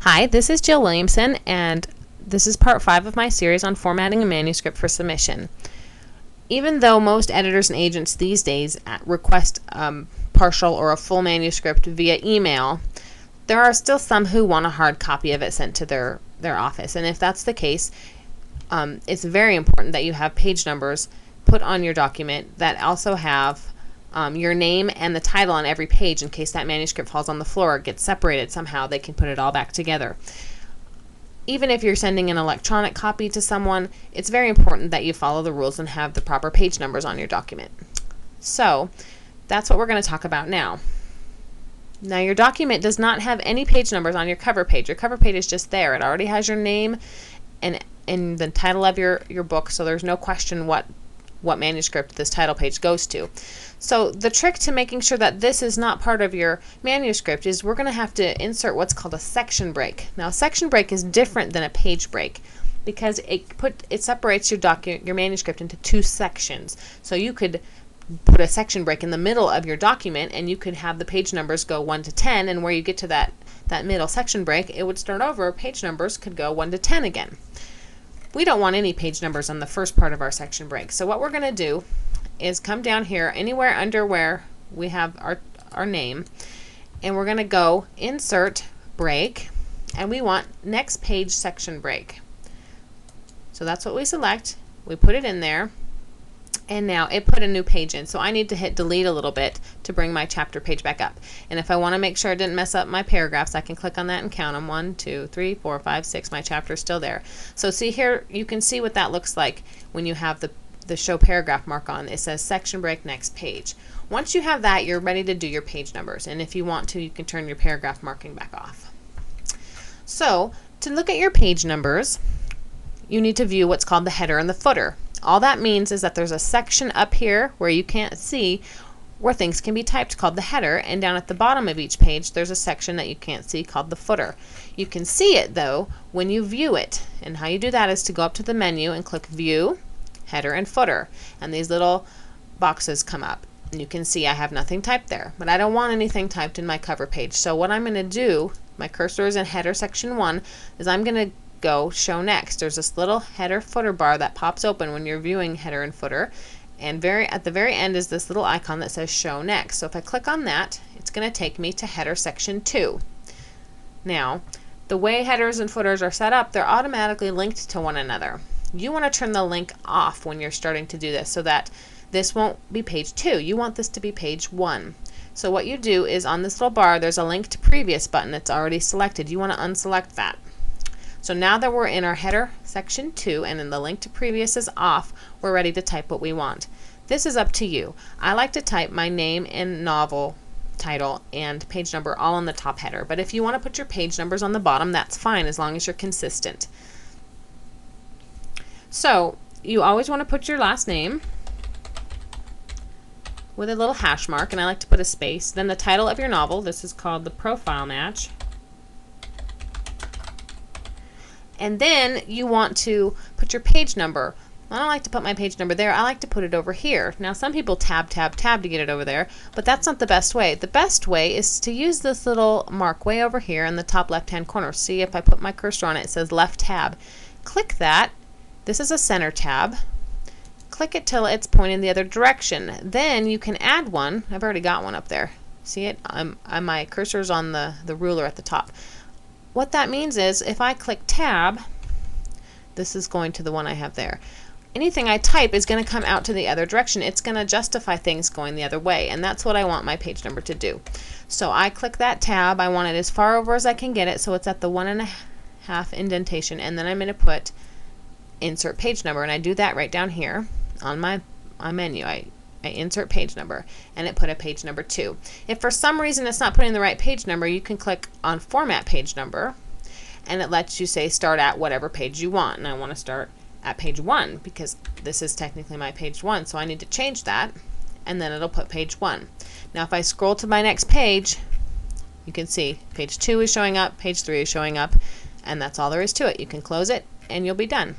Hi, this is Jill Williamson, and this is part 5 of my series on formatting a manuscript for submission. Even though most editors and agents these days request partial or a full manuscript via email, there are still some who want a hard copy of it sent to their office. And if that's the case, it's very important that you have page numbers put on your document that also have your name and the title on every page in case that manuscript falls on the floor or gets separated somehow. They can put it all back together. Even if you're sending an electronic copy to someone, it's very important that you follow the rules and have the proper page numbers on your document. So that's what we're going to talk about now. Now, your document does not have any page numbers on your cover page. Your cover page is just there. It already has your name and the title of your book, so there's no question what manuscript this title page goes to. So the trick to making sure that this is not part of your manuscript is we're going to have to insert what's called a section break. Now, a section break is different than a page break because it separates your manuscript into two sections. So you could put a section break in the middle of your document, and you could have the page numbers go 1 to 10, and where you get to that middle section break, it would start over. Page numbers could go 1 to 10 again. We don't want any page numbers on the first part of our section break. So what we're going to do is come down here anywhere under where we have our name, and we're going to go Insert Break, and we want Next Page Section Break. So that's what we select. We put it in there, and now it put a new page in. So I need to hit delete a little bit to bring my chapter page back up. And if I want to make sure I didn't mess up my paragraphs, I can click on that and count them. 1, 2, 3, 4, 5, 6. My chapter is still there. So see here, you can see what that looks like when you have the show paragraph mark on. It says section break next page. Once you have that, you're ready to do your page numbers. And if you want to, you can turn your paragraph marking back off. So to look at your page numbers, you need to view what's called the header and the footer. All that means is that there's a section up here where you can't see where things can be typed called the header, and down at the bottom of each page there's a section that you can't see called the footer. You can see it though when you view it, and how you do that is to go up to the menu and click View, Header and Footer, and these little boxes come up, and you can see I have nothing typed there, but I don't want anything typed in my cover page. So what I'm going to do, my cursor is in header section 1, is I'm going to go Show Next. There's this little header footer bar that pops open when you're viewing header and footer, and at the very end is this little icon that says Show Next. So if I click on that, it's going to take me to header section 2. Now, the way headers and footers are set up, they're automatically linked to one another. You want to turn the link off when you're starting to do this so that this won't be page 2. You want this to be page 1. So what you do is on this little bar there's a link to previous button that's already selected. You want to unselect that. So now that we're in our header section 2 and then the link to previous is off, we're ready to type what we want. This is up to you. I like to type my name and novel title and page number all on the top header, but if you want to put your page numbers on the bottom, that's fine as long as you're consistent. So you always want to put your last name with a little hash mark, and I like to put a space. Then the title of your novel, this is called The Profile Match. And then you want to put your page number. I don't like to put my page number there. I like to put it over here. Now some people tab to get it over there, but that's not the best way. The best way is to use this little mark way over here in the top left hand corner. See, if I put my cursor on it, it says left tab. Click that. This is a center tab. Click it till it's pointing the other direction. Then you can add one. I've already got one up there. See it? My cursor's on the ruler at the top. What that means is if I click tab, this is going to the one I have there. Anything I type is going to come out to the other direction. It's going to justify things going the other way, and that's what I want my page number to do. So I click that tab. I want it as far over as I can get it, so it's at the 1.5 indentation, and then I'm going to put Insert Page Number, and I do that right down here on my menu. I insert page number, and it put a page number 2. If for some reason it's not putting the right page number, you can click on Format Page Number, and it lets you say start at whatever page you want. And I want to start at page 1 because this is technically my page 1, so I need to change that, and then it'll put page 1. Now if I scroll to my next page, you can see page 2 is showing up, page 3 is showing up, and that's all there is to it. You can close it and you'll be done.